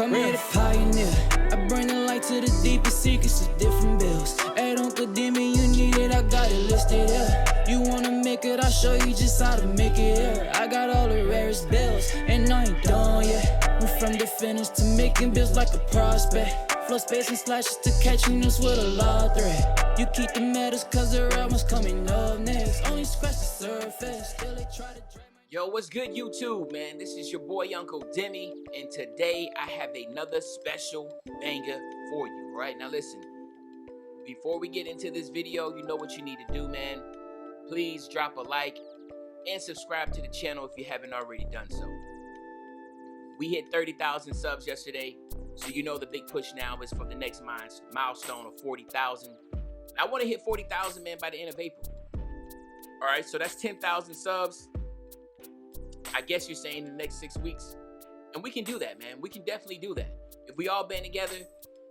Come here to pioneer. I bring the light to the deepest secrets of different bills. Hey, Uncle Demi, you need it, I got it listed here. You wanna make it, I'll show you just how to make it here. I got all the rarest bills, and I ain't done yet. Went from the finish to making bills like a prospect. Flow space and slashes to catching us with a lot of thread. You keep the medals cause the real one's coming up next. Only scratch the surface, still they try to drain my... Yo, what's good, YouTube, man? This is your boy, Uncle Demi, and today I have another special banger for you. All right, now listen, before we get into this video, you know what you need to do, man. Please drop a like and subscribe to the channel if you haven't already done so. We hit 30,000 subs yesterday, so you know the big push now is for the next milestone of 40,000. I want to hit 40,000, man, by the end of April. All right, so that's 10,000 subs. I guess you're saying in the next 6 weeks. And we can do that, man. We can definitely do that. If we all band together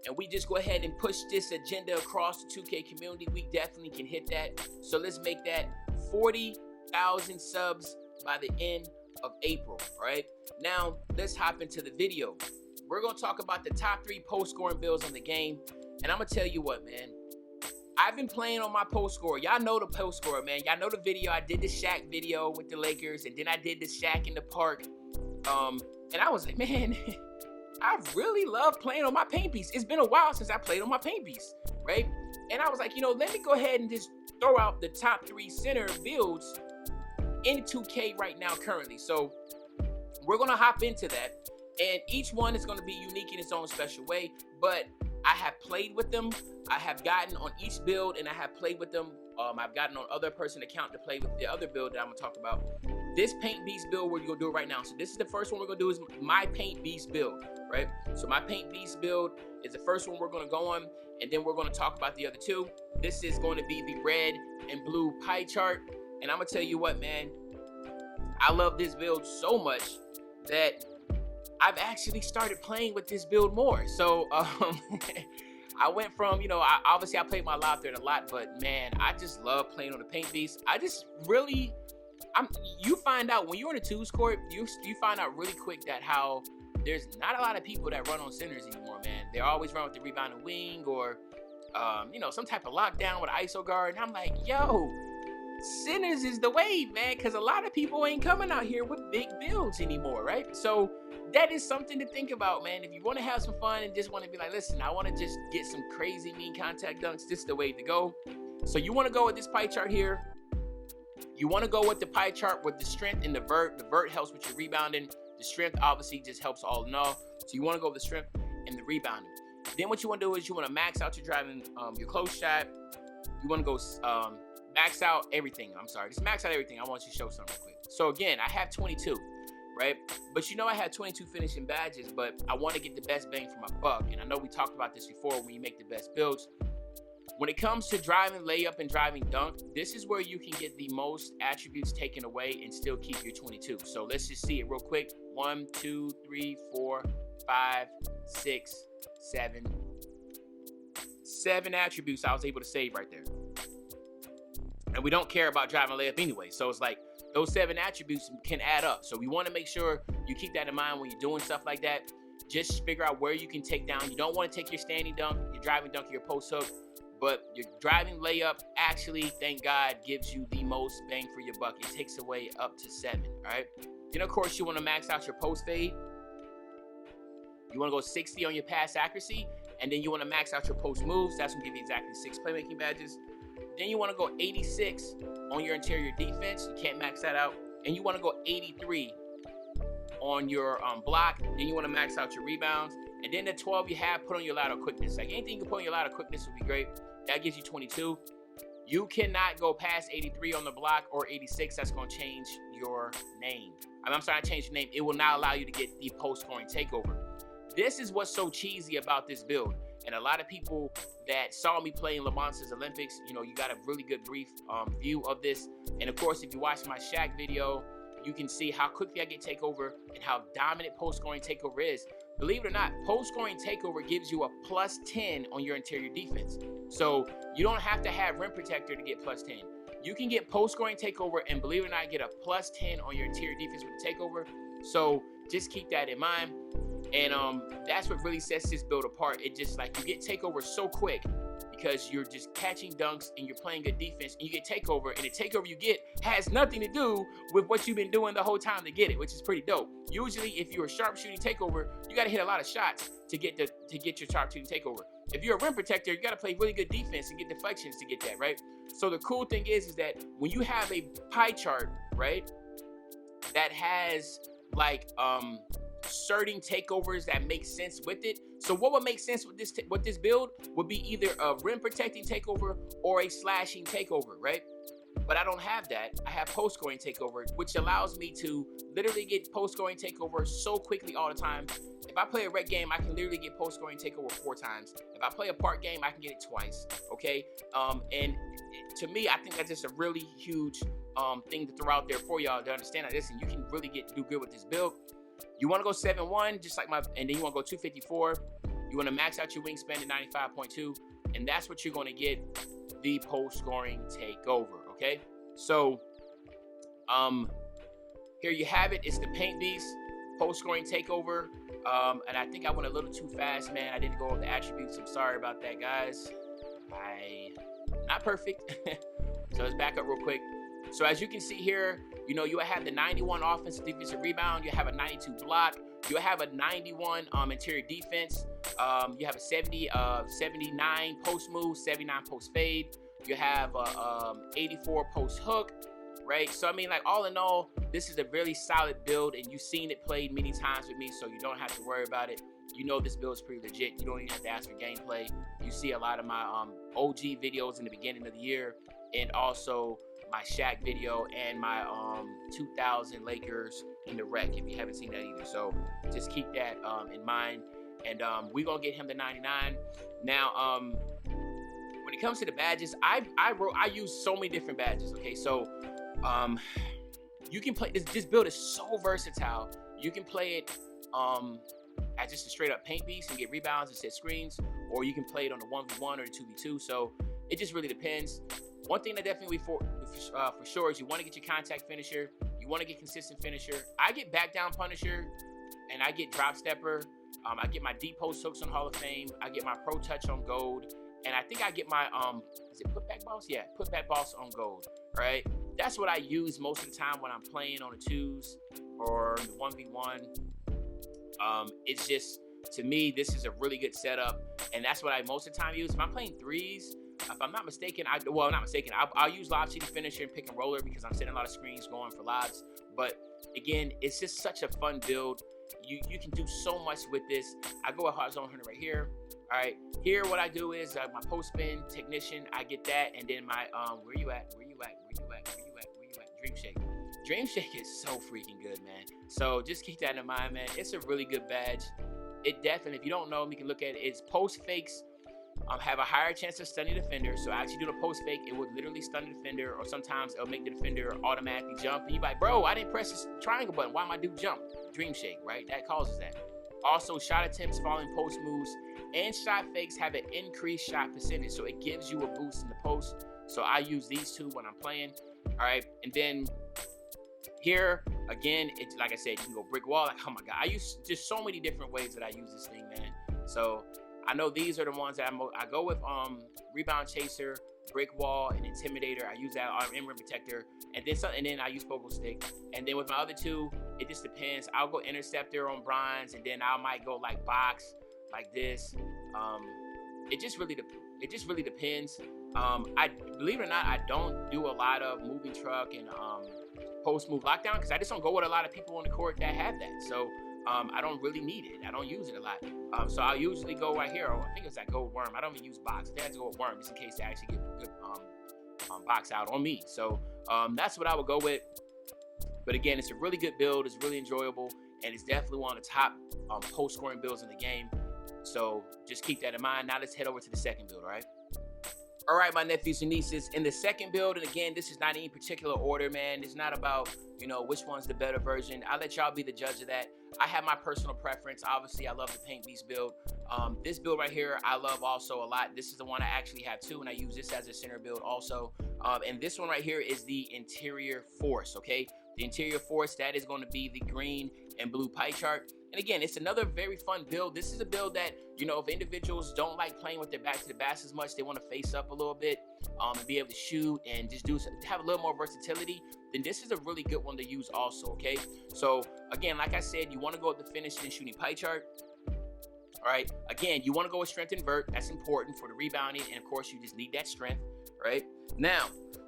and we just go ahead and push this agenda across the 2K community, we definitely can hit that. So let's make that 40,000 subs by the end of April, all right? Now, let's hop into the video. We're going to talk about the top 3 post scoring builds on the game. And I'm going to tell you what, man. I've been playing on my post score. Y'all know the post score, man. Y'all know the video. I did the Shaq video with the Lakers, and then I did the Shaq in the park. And I was like, man, I really love playing on my paint piece. It's been a while since I played on my paint piece, right? And I was like, you know, let me go ahead and just throw out the top 3 center builds in 2K right now currently. So we're going to hop into that. And each one is going to be unique in its own special way, but I have played with them. I have gotten on each build, and I have played with them. I've gotten on other person account to play with the other build that I'm gonna talk about. This Paint Beast build, we're gonna do it right now. So this is the first one we're gonna do is my Paint Beast build, right? So my Paint Beast build is the first one we're gonna go on, and then we're gonna talk about the other two. This is going to be the red and blue pie chart, and I'm gonna tell you what, man. I love this build so much that I've actually started playing with this build more. So I went from, you know, obviously I played my live thread a lot, but man, I just love playing on the Paint Beast. I just really, you find out when you're in a twos court, you find out really quick that how there's not a lot of people that run on centers anymore, man. They always run with the rebounding wing or, you know, some type of lockdown with ISO guard. And I'm like, yo, centers is the wave, man, because a lot of people ain't coming out here with big builds anymore, right? So that is something to think about, man. If you want to have some fun and just want to be like, listen, I want to just get some crazy mean contact dunks, this is the way to go. So you want to go with this pie chart here. You want to go with the pie chart with the strength and the vert. The vert helps with your rebounding. The strength obviously just helps all in all. So you want to go with the strength and the rebounding. Then what you want to do is you want to max out your driving, your close shot. You want to go max out everything. I'm sorry, just max out everything. I want you to show something real quick. So again, I have 22. Right? But you know I had 22 finishing badges, but I want to get the best bang for my buck. And I know we talked about this before when you make the best builds. When it comes to driving layup and driving dunk, this is where you can get the most attributes taken away and still keep your 22. So let's just see it real quick. 1, 2, 3, 4, 5, 6, 7. 7 attributes I was able to save right there. And we don't care about driving layup anyway. So it's like, those 7 attributes can add up. So we want to make sure you keep that in mind when you're doing stuff like that. Just figure out where you can take down. You don't want to take your standing dunk, your driving dunk, your post hook, but your driving layup actually, thank God, gives you the most bang for your buck. It takes away up to 7, all right? Then, of course, you want to max out your post fade. You want to go 60 on your pass accuracy, and then you want to max out your post moves. That's going to give you exactly 6 playmaking badges. Then you want to go 86 on your interior defense. You can't max that out. And you want to go 83 on your block. Then you want to max out your rebounds. And then the 12 you have, put on your lateral quickness. Like anything you can put on your lateral quickness would be great. That gives you 22. You cannot go past 83 on the block or 86. That's going to change your name. I'm sorry, I changed your name. It will not allow you to get the post-scoring takeover. This is what's so cheesy about this build. And a lot of people that saw me play in Lamonce's Olympics, you know, you got a really good brief view of this. And of course, if you watch my Shaq video, you can see how quickly I get takeover and how dominant post-scoring takeover is. Believe it or not, post-scoring takeover gives you a +10 on your interior defense. So you don't have to have rim protector to get +10. You can get post-scoring takeover and, believe it or not, get a +10 on your interior defense with the takeover. So just keep that in mind. And that's what really sets this build apart. It just like you get takeover so quick because you're just catching dunks and you're playing good defense and you get takeover, and the takeover you get has nothing to do with what you've been doing the whole time to get it, which is pretty dope. Usually if you're a sharpshooting takeover, you got to hit a lot of shots to get your sharpshooting takeover. If you're a rim protector, you got to play really good defense and get deflections to get that, right? So the cool thing is that when you have a pie chart, right, that has like certain takeovers that make sense with it. So what would make sense with this build would be either a rim protecting takeover or a slashing takeover, right? But I don't have that. I have post scoring takeover, which allows me to literally get post scoring takeover so quickly all the time. If I play a rec game, I can literally get post scoring takeover 4 times. If I play a park game, I can get it twice. Okay, and to me, I think that's just a really huge thing to throw out there for y'all to understand that. Listen, you can really do good with this build. You want to go 7'1", just like and then you want to go 254. You want to max out your wingspan to 95.2, and that's what you're going to get the post scoring takeover. Okay, so here you have it. It's the Paint Beast post scoring takeover. And I think I went a little too fast, man. I didn't go over the attributes. I'm sorry about that, guys. Not perfect. So let's back up real quick. So as you can see here, you know, you have the 91 offensive defensive rebound. You have a 92 block. You have a 91 interior defense. You have a 79 post move, 79 post fade. You have a 84 post hook, right? So I mean, like, all in all, this is a really solid build, and you've seen it played many times with me, so you don't have to worry about it. You know this build is pretty legit. You don't even have to ask for gameplay. You see a lot of my OG videos in the beginning of the year, and also my Shaq video and my 2000 Lakers in the rec, if you haven't seen that either. So just keep that in mind. And we're gonna get him to 99. Now, when it comes to the badges, I use so many different badges. Okay, so you can play this build is so versatile. You can play it as just a straight up paint beast and get rebounds and set screens, or you can play it on the 1v1 or the 2v2. So it just really depends. One thing that definitely for sure is you want to get your contact finisher. You want to get consistent finisher. I get back down punisher, and I get drop stepper. I get my deep post hooks on Hall of Fame. I get my pro touch on gold, and I think I get my is it putback boss? Yeah, putback boss on gold. Right. That's what I use most of the time when I'm playing on the 2s or the 1v1. It's just, to me, this is a really good setup, and that's what I most of the time use. If I'm playing 3s, if I'm not mistaken, I'll use lob city finisher and pick and roller because I'm setting a lot of screens going for lobs. But again, it's just such a fun build. You can do so much with this. I go with hot zone hunter right here. All right, here what I do is my post spin technician. I get that, and then my where you at? Dream Shake is so freaking good, man. So just keep that in mind, man. It's a really good badge. It definitely, if you don't know, you can look at it. It's post fakes have a higher chance of stunning the defender. So actually doing a post fake, it would literally stun the defender, or sometimes it'll make the defender automatically jump. And you're like, bro, I didn't press this triangle button. Why my dude jump? Dream Shake, right? That causes that. Also, shot attempts following post moves and shot fakes have an increased shot percentage, so it gives you a boost in the post. So I use these two when I'm playing. All right, and then here again, it's like I said, you can go brick wall. Like, oh my god, I use just so many different ways that I use this thing, man. So I know these are the ones that I go with. Rebound chaser, brick wall, and intimidator. I use that on rim protector, and then I use pogo stick. And then with my other two, it just depends. I'll go interceptor on bronze, and then I might go like box, like this. It just really depends. I believe it or not, I don't do a lot of moving truck and post move lockdown because I just don't go with a lot of people on the court that have that. So I don't really need it. I don't use it a lot. So I'll usually go right here. I think it's that gold worm. I don't even use box. I think I have to go with worm just in case they actually get good box out on me. So that's what I would go with. But again, it's a really good build. It's really enjoyable, and it's definitely one of the top post scoring builds in the game. So just keep that in mind. Now let's head over to the second build, all right? All right, my nephews and nieces, in the second build, and again, this is not in any particular order, man. It's not about, which one's the better version. I'll let y'all be the judge of that. I have my personal preference. Obviously, I love the Paint Beast build. This build right here, I love also a lot. This is the one I actually have too, and I use this as a center build also. And this one right here is the Interior Force, okay? The Interior Force, that is going to be the green and blue pie chart. And again, it's another very fun build. This is a build that, you know, if individuals don't like playing with their back to the basket as much, they want to face up a little bit, and be able to shoot and just have a little more versatility, then this is a really good one to use also, okay? So again, like I said, you want to go with the finishing and shooting pie chart. All right, again, you want to go with strength and vert. That's important for the rebounding, and of course, you just need that strength, right? Now,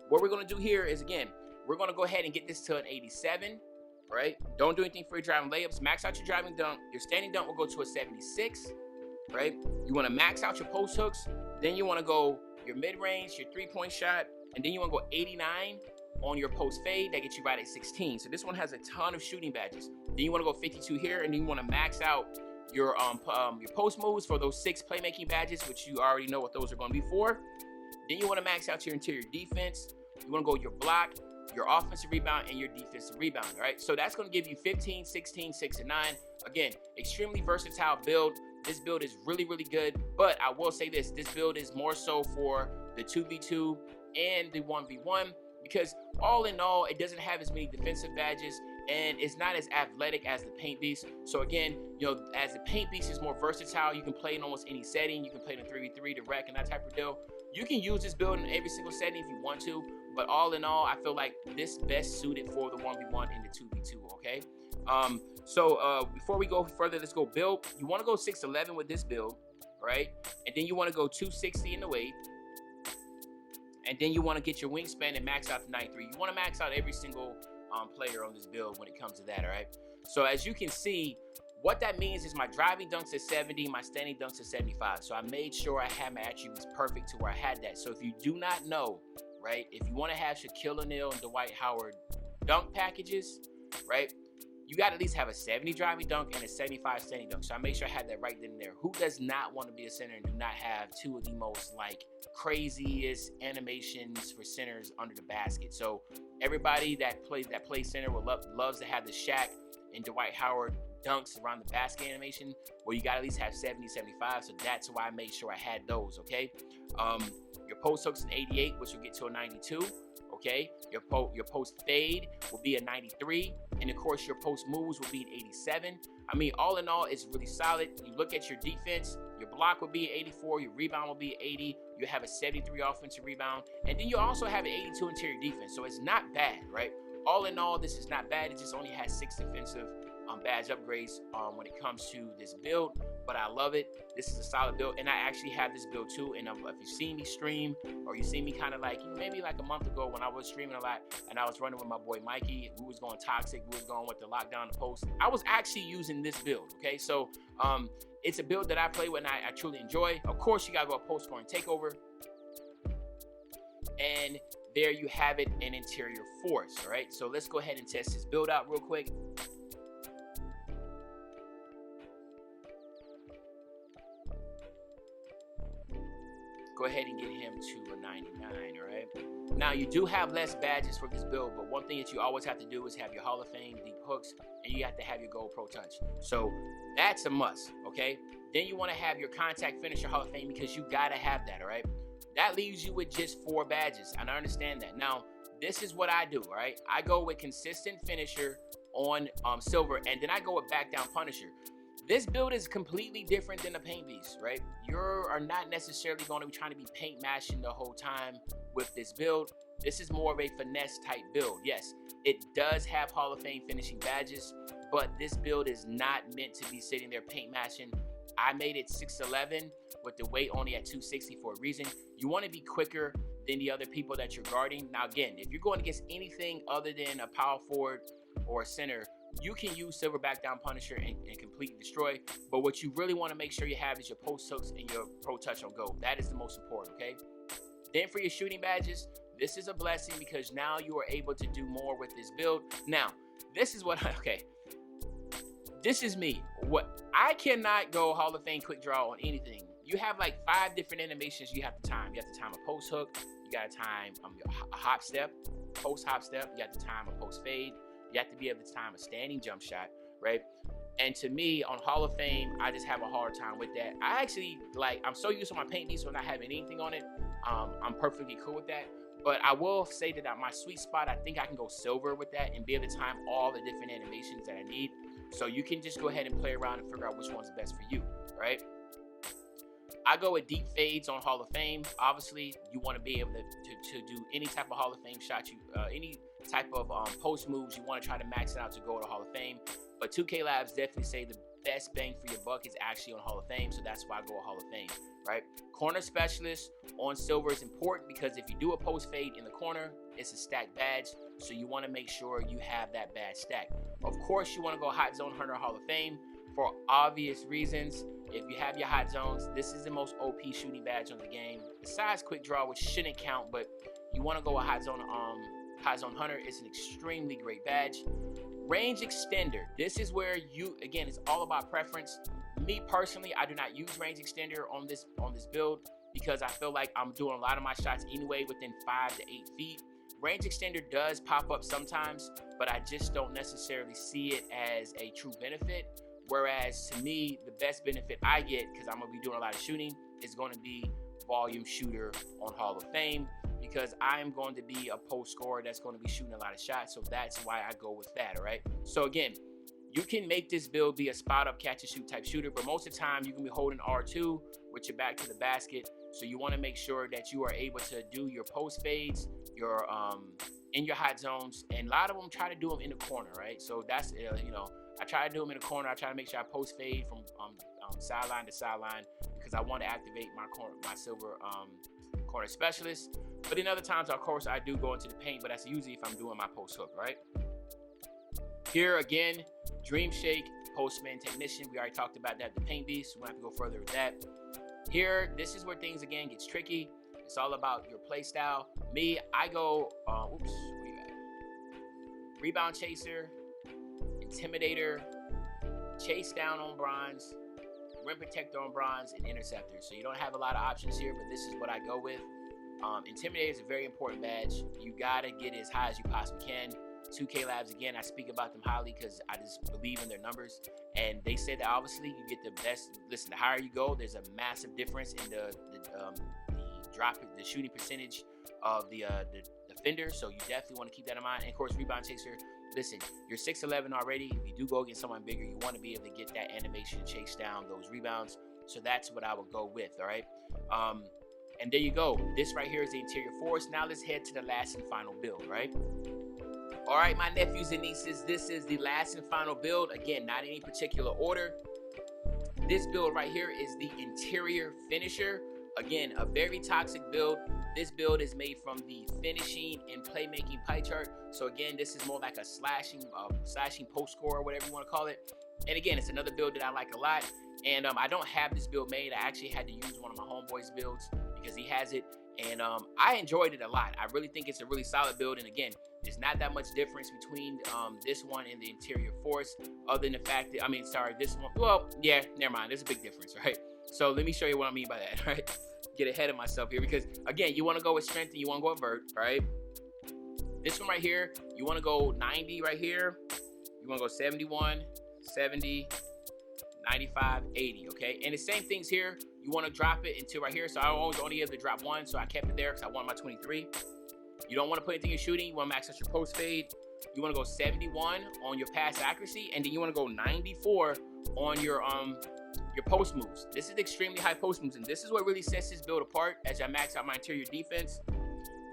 what we're going to do here is, again, we're going to go ahead and get this to an 87, right? Don't do anything for your driving layups. Max out your driving dunk. Your standing dunk will go to a 76, right? You want to max out your post hooks. Then you want to go your mid-range, your three-point shot, and then you want to go 89 on your post fade. That gets you right at 16. So this one has a ton of shooting badges. Then you want to go 52 here, and then you want to max out your post moves for those 6 playmaking badges, which you already know what those are going to be for. Then you want to max out your interior defense. You want to go your block, your offensive rebound, and your defensive rebound, right? So that's going to give you 15, 16, 6, and 9. Again, extremely versatile build. This build is really, really good, but I will say this build is more so for the 2v2 and the 1v1, because all in all, it doesn't have as many defensive badges, and it's not as athletic as the Paint Beast. So again, you know, as the Paint Beast is more versatile, you can play in almost any setting. You can play in 3v3, the rec, and that type of deal. You can use this build in every single setting if you want to, but all in all, I feel like this best suited for the 1v1 and the 2v2, okay? Before we go further, let's go build. You want to go 6'11 with this build, right? And then you want to go 260 in the weight. And then you want to get your wingspan and max out to 93. You want to max out every single player on this build when it comes to that, all right? So as you can see, what that means is my driving dunks at 70, my standing dunks at 75. So I made sure I had my attributes perfect to where I had that. So if you do not know, right, if you want to have Shaquille O'Neal and Dwight Howard dunk packages, right, you got to at least have a 70 driving dunk and a 75 standing dunk. So I made sure I had that right then and there. Who does not want to be a center and do not have two of the most like craziest animations for centers under the basket? So everybody that plays center loves to have the Shaq and Dwight Howard dunks around the basket animation. Well, you got to at least have 70, 75. So that's why I made sure I had those, okay? Your post hooks an 88, which will get to a 92. Okay, your post fade will be a 93, and of course your post moves will be an 87. I mean, all in all, it's really solid. You look at your defense, your block will be an 84, your rebound will be an 80, you have a 73 offensive rebound, and then you also have an 82 interior defense. So it's not bad, right? All in all, this is not bad. It just only has 6 defensive badge upgrades when it comes to this build, but I love it. This is a solid build, and I actually have this build too. And if you see me stream, or you see me kind of like, maybe like a month ago when I was streaming a lot and I was running with my boy Mikey, we was going toxic, we was going with the lockdown, the post, I was actually using this build, okay? So it's a build that I play with and I truly enjoy. Of course, you gotta go post scoring takeover, and there you have it, an interior force. All right, so let's go ahead and test this build out real quick. Go ahead and get him to a 99, all right? Now, you do have less badges for this build, but one thing that you always have to do is have your Hall of Fame deep hooks, and you have to have your Gold Pro Touch. So that's a must, okay? Then you want to have your contact finisher Hall of Fame, because you got to have that, all right? That leaves you with just 4 badges, and I understand that. Now, this is what I do, all right? I go with consistent finisher on silver, and then I go with back down punisher. This build is completely different than the Paint Beast, right? You are not necessarily going to be trying to be paint mashing the whole time with this build. This is more of a finesse type build. Yes, it does have Hall of Fame finishing badges, but this build is not meant to be sitting there paint mashing. I made it 6'11 with the weight only at 260 for a reason. You want to be quicker than the other people that you're guarding. Now, again, if you're going against anything other than a power forward or a center, you can use silver back down punisher and completely destroy. But what you really want to make sure you have is your post hooks and your pro touch on go. That is the most important, okay? Then for your shooting badges, this is a blessing because now you are able to do more with this build. Now, this is what, okay, this is me. What I cannot go Hall of Fame quick draw on anything. You have like 5 different animations you have to time. You have to time a post hook. You got to time a hop step, post hop step. You have to time a post fade. You have to be able to time a standing jump shot, right? And to me, on Hall of Fame, I just have a hard time with that. I actually, I'm so used to my Paint Beast when not having anything on it. I'm perfectly cool with that. But I will say that my sweet spot, I think I can go silver with that and be able to time all the different animations that I need. So you can just go ahead and play around and figure out which one's best for you, right? I go with deep fades on Hall of Fame. Obviously, you want to be able to do any type of Hall of Fame shot, any type of post moves. You want to try to max it out to go to Hall of Fame. But 2K Labs definitely say the best bang for your buck is actually on Hall of Fame. So that's why I go with Hall of Fame, right? Corner specialist on silver is important because if you do a post fade in the corner, it's a stacked badge. So you want to make sure you have that badge stacked. Of course, you want to go hot zone hunter Hall of Fame for obvious reasons. If you have your hot zones, this is the most OP shooting badge on the game. Besides quick draw, which shouldn't count, but you want to go a hot zone hunter. It's an extremely great badge. Range extender. This is where again, it's all about preference. Me personally, I do not use range extender on this build because I feel like I'm doing a lot of my shots anyway within 5 to 8 feet. Range extender does pop up sometimes, but I just don't necessarily see it as a true benefit. Whereas to me, the best benefit I get, because I'm going to be doing a lot of shooting, is going to be volume shooter on Hall of Fame, because I'm going to be a post scorer that's going to be shooting a lot of shots. So that's why I go with that, all right? So again, you can make this build be a spot up, catch and shoot type shooter, but most of the time you can be holding R2 with your back to the basket. So you want to make sure that you are able to do your post fades, your in your hot zones, and a lot of them try to do them in the corner, right? So that's I try to do them in the corner. I try to make sure I post fade from sideline to sideline because I want to activate my silver corner specialist. But in other times, of course, I do go into the paint, but that's usually if I'm doing my post hook, right? Here again, Dream Shake, Postman Technician. We already talked about that, the Paint Beast. We don't have to go further with that. Here, this is where things again gets tricky. It's all about your play style. Me, I go, where you at? Rebound Chaser, Intimidator, Chase Down on bronze, Rim Protector on bronze, and Interceptor. So you don't have a lot of options here, but this is what I go with. Intimidator is a very important badge. You gotta get as high as you possibly can. 2K Labs, again, I speak about them highly because I just believe in their numbers. And they say that obviously you get the best. Listen, the higher you go, there's a massive difference in the shooting percentage of the defender. So you definitely want to keep that in mind. And of course, Rebound Chaser. Listen, you're 6'11" already. If you do go against someone bigger, you want to be able to get that animation to chase down those rebounds. So that's what I would go with, all right? And there you go. This right here is the interior force. Now let's head to the last and final build, right? All right, my nephews and nieces, this is the last and final build. Again, not in any particular order. This build right here is the interior finisher. Again, a very toxic build. This build is made from the finishing and playmaking pie chart. So again, this is more like a slashing post score, whatever you want to call it. And again, it's another build that I like a lot. And I don't have this build made. I actually had to use one of my homeboys' builds because he has it. And I enjoyed it a lot. I really think it's a really solid build. And again, there's not that much difference between this one and the interior force, other than the fact that, this one, well, yeah, never mind. There's a big difference, right? So let me show you what I mean by that, right? Get ahead of myself here because, again, you want to go with strength and you want to go with vert, right? This one right here, you want to go 90 right here. You want to go 71, 70, 95, 80, okay? And the same things here. You want to drop it into right here. So I always only able to drop one, so I kept it there because I want my 23. You don't want to put anything in shooting. You want to max out your post fade. You want to go 71 on your pass accuracy, and then you want to go 94 on your post moves. This is extremely high post moves, and this is what really sets this build apart as I max out my interior defense.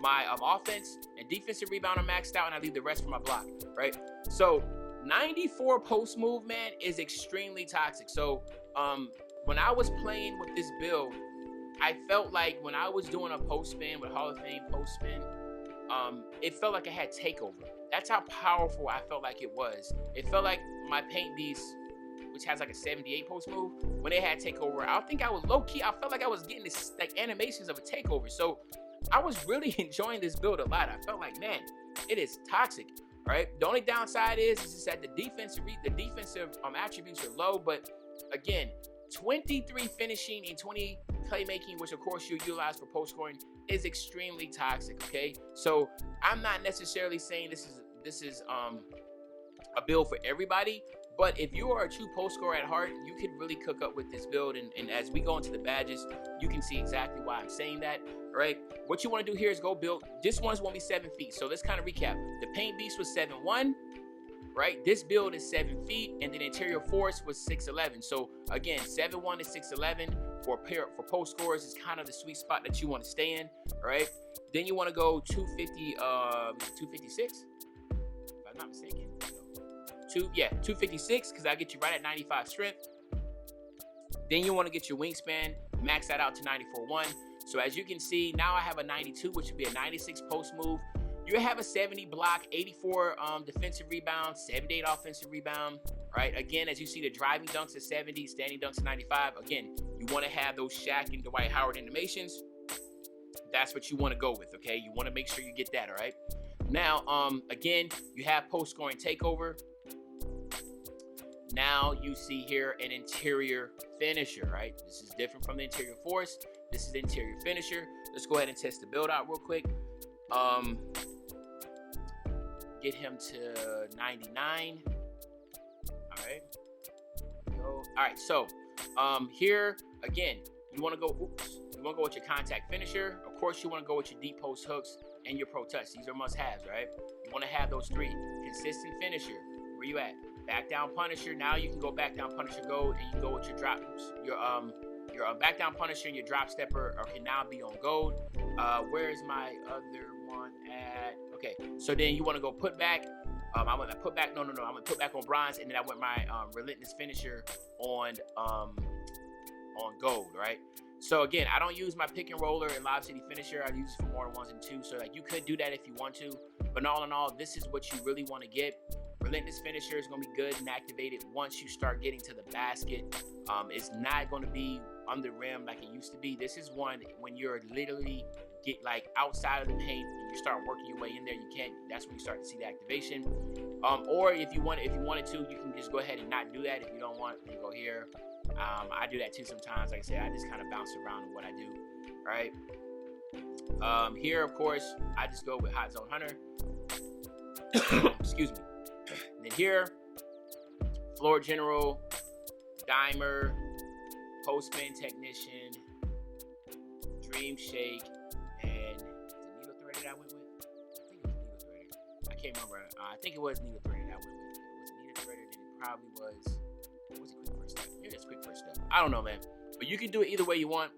My offense and defensive rebound are maxed out, and I leave the rest for my block, right? So 94 post move, man, is extremely toxic. So when I was playing with this build, I felt like when I was doing a post spin with Hall of Fame post spin, it felt like I had takeover. That's how powerful I felt like it was. It felt like my Paint Beast, which has like a 78 post move, when it had takeover, I think I was low key. I felt like I was getting this like animations of a takeover. So I was really enjoying this build a lot. I felt like, man, it is toxic. All right. The only downside is just that the defensive attributes are low. But again, 23 finishing and 20 playmaking, which of course you utilize for post scoring, is extremely toxic. Okay, so I'm not necessarily saying this is a build for everybody, but if you are a true post scorer at heart, you can really cook up with this build. And as we go into the badges, you can see exactly why I'm saying that. All right, what you want to do here is go build. This one's going to be 7 feet. So let's kind of recap. The Paint Beast was 7'1", right? This build is 7 feet, and then interior force was 6'11". So again, 7'1" to 6'11" for post scores is kind of the sweet spot that you want to stay in, right? Then you want to go 250, 256, if I'm not mistaken. 256, because I get you right at 95 strength. Then you want to get your wingspan, max that out to 94.1. So as you can see, now I have a 92, which would be a 96 post move. You have a 70 block, 84 defensive rebound, 78 offensive rebound, right? Again, as you see, the driving dunks at 70, standing dunks at 95. Again, you want to have those Shaq and Dwight Howard animations. That's what you want to go with, okay? You want to make sure you get that, all right? Now, again, you have post scoring takeover. Now you see here an interior finisher, right? This is different from the interior force. This is the interior finisher. Let's go ahead and test the build out real quick. Get him to 99. All right. All right. So here again, you want to go. You want to go with your contact finisher. Of course, you want to go with your deep post hooks and your pro touch. These are must-haves, right? You want to have those three. Consistent finisher. Where you at? Back down punisher. Now you can go back down punisher gold, and you can go with your drops. Your back down punisher and your drop stepper can now be on gold. Where is my other one at? Okay, so then you want to go put back. I went put back. No. I'm gonna put back on bronze, and then I went my relentless finisher on gold, right? So again, I don't use my pick and roller and Lob City finisher. I use it for more than ones and twos. So like you could do that if you want to, but all in all, this is what you really want to get. Relentless finisher is going to be good and activated once you start getting to the basket. It's not going to be on the rim like it used to be. This is one when you're literally get like outside of the paint and you start working your way in there. You can't. That's when you start to see the activation. Or if you wanted to, you can just go ahead and not do that. If you don't want, you go here. I do that too sometimes. Like I said, I just kind of bounce around in what I do. Right. Here, of course, I just go with Hot Zone Hunter. Excuse me. Then here, Floor General, Dimer, Post Spin Technician, Dream Shake, and is it Needle Threaded I went with? I think it was Needle Threaded. I can't remember. I think it was Needle Threaded I went with. Was it Needle Threaded? Then it probably was. What was it? Quick First Step. Maybe it's Quick First Step. I don't know, man. But you can do it either way you want.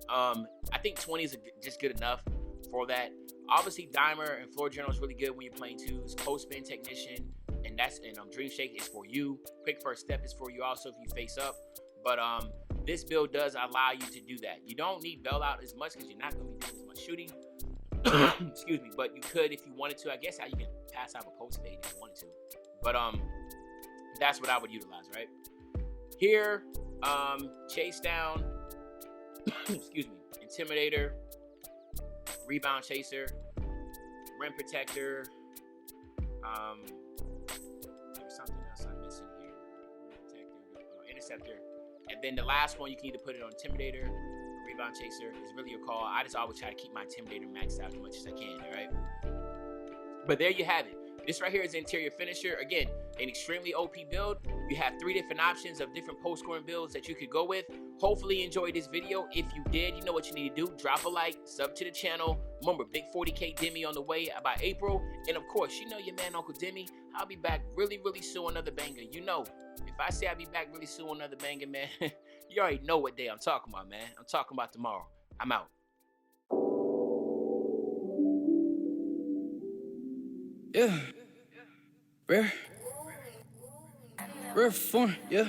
I think 20 is just good enough for that. Obviously, Dimer and Floor General is really good when you're playing twos. Post Spin Technician, and Dream Shake is for you. Quick First Step is for you also if you face up. But this build does allow you to do that. You don't need bailout as much because you're not going to be doing as much shooting. Excuse me, but you could if you wanted to. I guess how you can pass out a post fade if you wanted to. But that's what I would utilize, right? Here, Chase Down. Excuse me, Intimidator. Rebound Chaser, Rim Protector, there's something else I'm missing here. Rim Protector, Interceptor, and then the last one you can either put it on Intimidator, or Rebound Chaser. It's really your call. I just always try to keep my Intimidator maxed out as much as I can, all right? But there you have it. This right here is interior finisher. Again, an extremely OP build. You have 3 different options of different post scoring builds that you could go with. Hopefully you enjoyed this video. If you did, you know what you need to do. Drop a like, sub to the channel. Remember, big 40K Demi on the way by April. And of course, you know your man, Uncle Demi. I'll be back really, really soon, another banger. You know, if I say I'll be back really soon, another banger, man, you already know what day I'm talking about, man. I'm talking about tomorrow. I'm out. Yeah. Rare form, yeah.